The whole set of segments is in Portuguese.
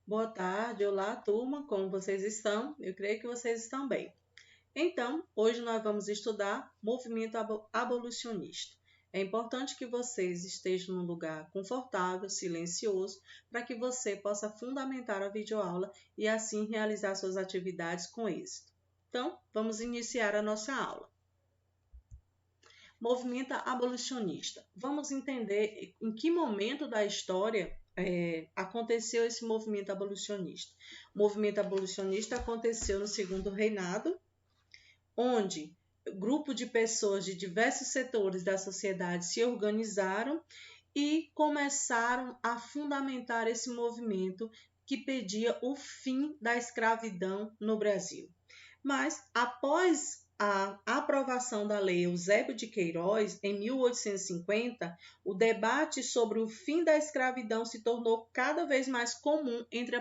Boa tarde, olá turma, como vocês estão? Eu creio que vocês estão bem. Então, hoje nós vamos estudar movimento abolicionista. É importante que vocês estejam num lugar confortável, silencioso, para que você possa fundamentar a videoaula e assim realizar suas atividades com êxito. Então, vamos iniciar a nossa aula. Movimento abolicionista. Vamos entender em que momento da história aconteceu esse movimento abolicionista. O movimento abolicionista aconteceu no Segundo Reinado, onde grupo de pessoas de diversos setores da sociedade se organizaram e começaram a fundamentar esse movimento que pedia o fim da escravidão no Brasil. Mas, após a aprovação da Lei Eusébio de Queiroz, em 1850, o debate sobre o fim da escravidão se tornou cada vez mais comum entre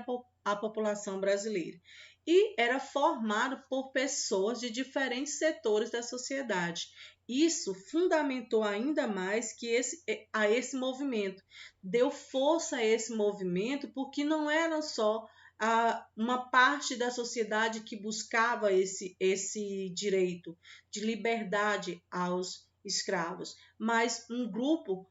a população brasileira e era formado por pessoas de diferentes setores da sociedade. Isso fundamentou ainda mais que esse movimento, deu força a esse movimento, porque não era só uma parte da sociedade que buscava esse direito de liberdade aos escravos, mas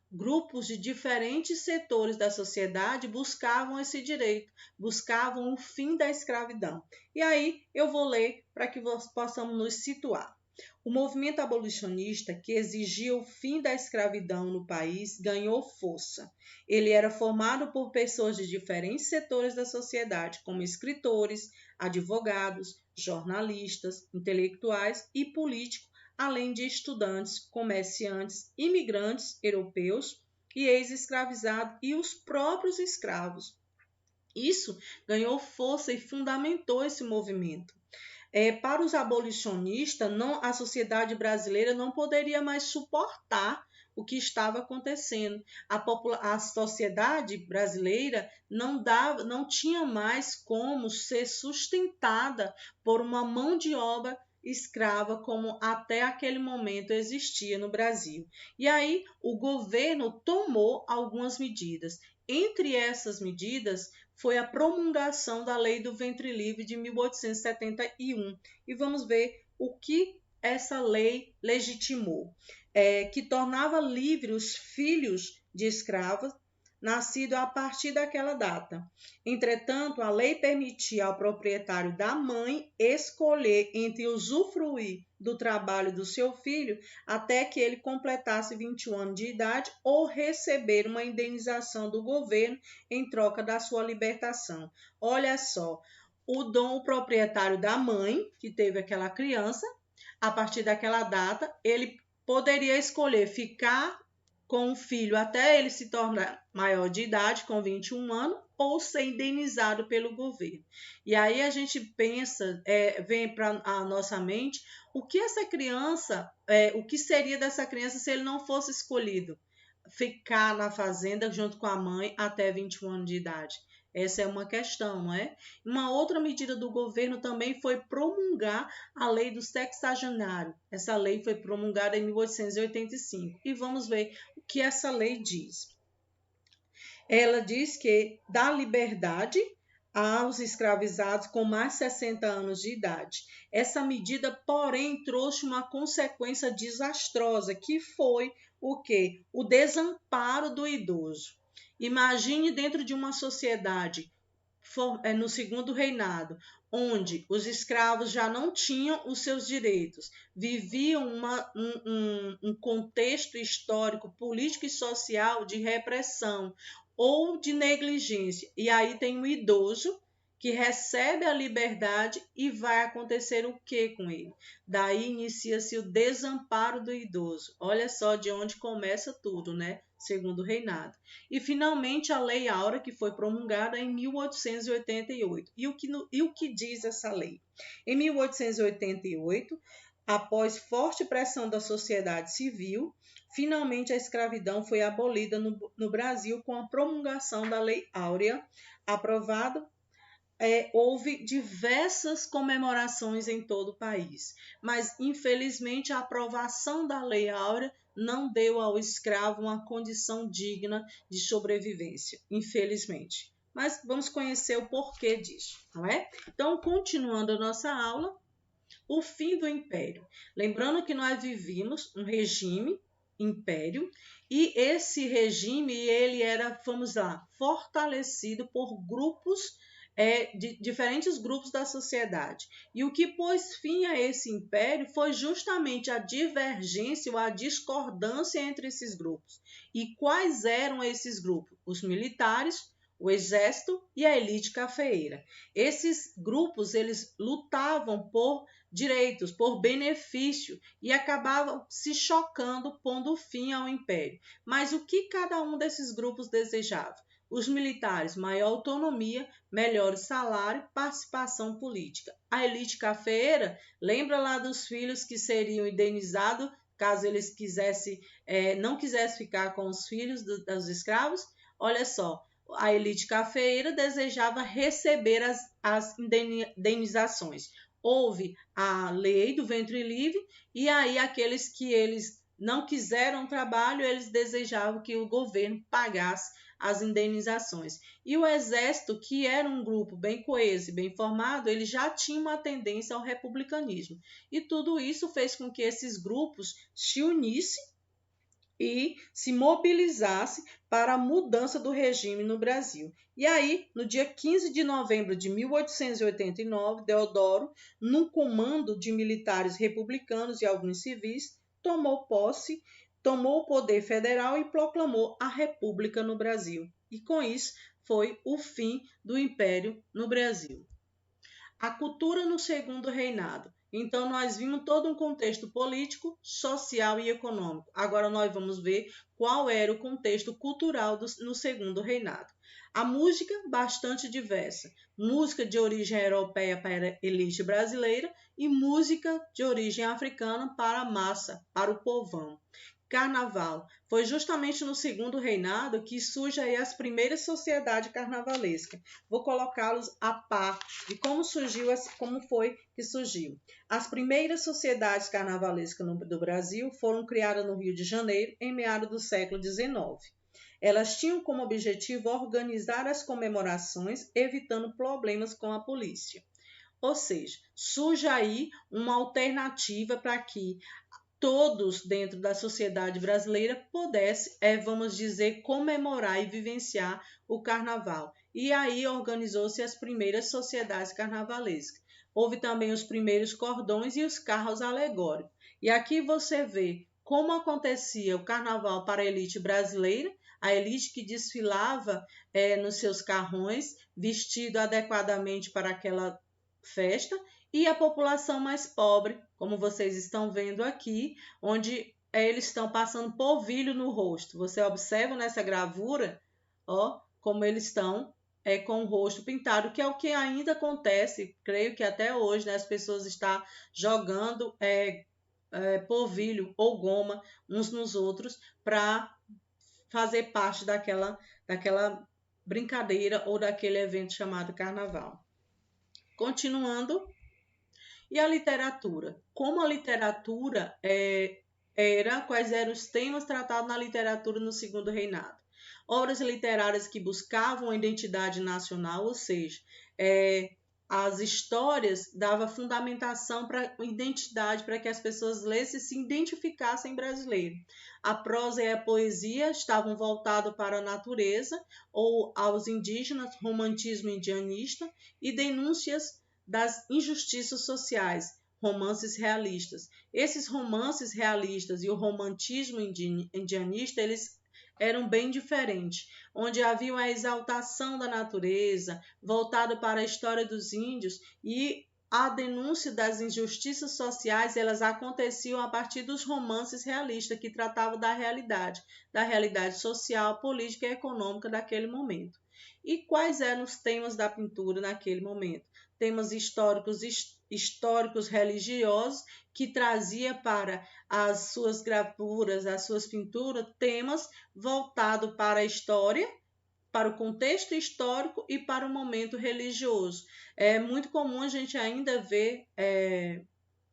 grupos de diferentes setores da sociedade buscavam esse direito, buscavam o fim da escravidão. E aí eu vou ler para que possamos nos situar. O movimento abolicionista, que exigia o fim da escravidão no país, ganhou força. Ele era formado por pessoas de diferentes setores da sociedade, como escritores, advogados, jornalistas, intelectuais e políticos, além de estudantes, comerciantes, imigrantes europeus e ex-escravizados e os próprios escravos. Isso ganhou força e fundamentou esse movimento. Para os abolicionistas, a sociedade brasileira não poderia mais suportar o que estava acontecendo. A sociedade brasileira não tinha mais como ser sustentada por uma mão de obra escrava como até aquele momento existia no Brasil. E aí o governo tomou algumas medidas. Entre essas medidas foi a promulgação da Lei do Ventre Livre de 1871. E vamos ver o que essa lei legitimou. Que tornava livre os filhos de escravos nascidos a partir daquela data. Entretanto, a lei permitia ao proprietário da mãe escolher entre usufruir do trabalho do seu filho até que ele completasse 21 anos de idade ou receber uma indenização do governo em troca da sua libertação. Olha só, o proprietário da mãe que teve aquela criança, a partir daquela data, ele poderia escolher ficar com o filho até ele se tornar maior de idade, com 21 anos, ou ser indenizado pelo governo. E aí a gente pensa, vem para a nossa mente, o que essa criança, o que seria dessa criança se ele não fosse escolhido? Ficar na fazenda junto com a mãe até 21 anos de idade. Essa é uma questão, não é? Uma outra medida do governo também foi promulgar a lei do sexagenário. Essa lei foi promulgada em 1885. E vamos ver o que essa lei diz. Ela diz que dá liberdade aos escravizados com mais de 60 anos de idade. Essa medida, porém, trouxe uma consequência desastrosa, que foi o quê? O desamparo do idoso. Imagine dentro de uma sociedade no Segundo Reinado, onde os escravos já não tinham os seus direitos, viviam um contexto histórico, político e social de repressão ou de negligência. E aí tem um idoso que recebe a liberdade e vai acontecer o que com ele? Daí inicia-se o desamparo do idoso. Olha só de onde começa tudo, né? Segundo Reinado. E finalmente a Lei Áurea, que foi promulgada em 1888. E o que diz essa lei? Em 1888, após forte pressão da sociedade civil, finalmente a escravidão foi abolida no Brasil com a promulgação da Lei Áurea, aprovada. Houve diversas comemorações em todo o país, mas infelizmente a aprovação da Lei Áurea não deu ao escravo uma condição digna de sobrevivência, infelizmente. mas vamos conhecer o porquê disso, não é? Então, continuando a nossa aula, o fim do Império. Lembrando que nós vivíamos um regime, Império, e esse regime ele era, vamos lá, fortalecido por grupos de diferentes grupos da sociedade. E o que pôs fim a esse império foi justamente a divergência ou a discordância entre esses grupos. E quais eram esses grupos? Os militares, o exército e a elite cafeeira. Esses grupos eles lutavam por direitos, por benefício e acabavam se chocando, pondo fim ao império. Mas o que cada um desses grupos desejava? Os militares, maior autonomia, melhor salário, participação política. A elite cafeeira, lembra lá dos filhos que seriam indenizados caso eles não quisessem ficar com os filhos dos escravos? Olha só, a elite cafeeira desejava receber as indenizações. Houve a lei do ventre livre e aí aqueles que eles não quiseram trabalho, eles desejavam que o governo pagasse as indenizações. E o exército, que era um grupo bem coeso e bem formado, ele já tinha uma tendência ao republicanismo. E tudo isso fez com que esses grupos se unissem e se mobilizasse para a mudança do regime no Brasil. E aí, no dia 15 de novembro de 1889, Deodoro, num comando de militares republicanos e alguns civis, tomou o poder federal e proclamou a República no Brasil. E com isso foi o fim do Império no Brasil. A cultura no segundo reinado. Então, nós vimos todo um contexto político, social e econômico. Agora, nós vamos ver qual era o contexto cultural no segundo reinado. A música, bastante diversa. Música de origem europeia para a elite brasileira e música de origem africana para a massa, para o povão. Carnaval. Foi justamente no segundo reinado que surgem aí as primeiras sociedades carnavalescas. Vou colocá-los a par de como foi que surgiu. As primeiras sociedades carnavalescas do Brasil foram criadas no Rio de Janeiro em meados do século XIX. Elas tinham como objetivo organizar as comemorações, evitando problemas com a polícia. Ou seja, surge aí uma alternativa para que todos dentro da sociedade brasileira pudessem, vamos dizer, comemorar e vivenciar o carnaval. E aí organizou-se as primeiras sociedades carnavalescas. Houve também os primeiros cordões e os carros alegóricos. E aqui você vê como acontecia o carnaval para a elite brasileira, a elite que desfilava nos seus carrões, vestido adequadamente para aquela festa, e a população mais pobre, como vocês estão vendo aqui, onde eles estão passando polvilho no rosto. Você observa nessa gravura, ó, como eles estão com o rosto pintado, que é o que ainda acontece, creio que até hoje, né, as pessoas estão jogando polvilho ou goma uns nos outros para fazer parte daquela brincadeira ou daquele evento chamado carnaval. Continuando, e a literatura? Como a literatura quais eram os temas tratados na literatura no segundo reinado? Obras literárias que buscavam a identidade nacional, ou seja, as histórias davam fundamentação para a identidade, para que as pessoas lessem e se identificassem brasileiro. A prosa e a poesia estavam voltados para a natureza ou aos indígenas, romantismo indianista e denúncias das injustiças sociais, romances realistas. Esses romances realistas e o romantismo indianista, eles eram bem diferentes, onde havia a exaltação da natureza, voltado para a história dos índios, e a denúncia das injustiças sociais, elas aconteciam a partir dos romances realistas, que tratavam da realidade social, política e econômica daquele momento. E quais eram os temas da pintura naquele momento? Temas históricos religiosos, que trazia para as suas gravuras, as suas pinturas, temas voltados para a história, para o contexto histórico e para o momento religioso. É muito comum a gente ainda ver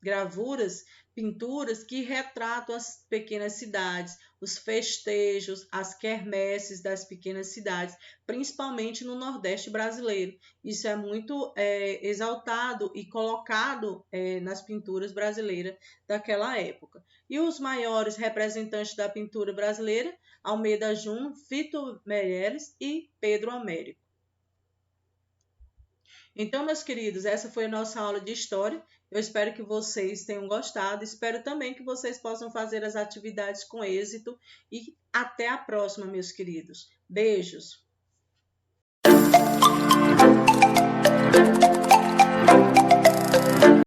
gravuras pinturas que retratam as pequenas cidades, os festejos, as quermesses das pequenas cidades, principalmente no Nordeste brasileiro. Isso é muito exaltado e colocado nas pinturas brasileiras daquela época. E os maiores representantes da pintura brasileira, Almeida Júnior, Vitor Meireles e Pedro Américo. Então, meus queridos, essa foi a nossa aula de história. Eu espero que vocês tenham gostado. Espero também que vocês possam fazer as atividades com êxito. E até a próxima, meus queridos. Beijos!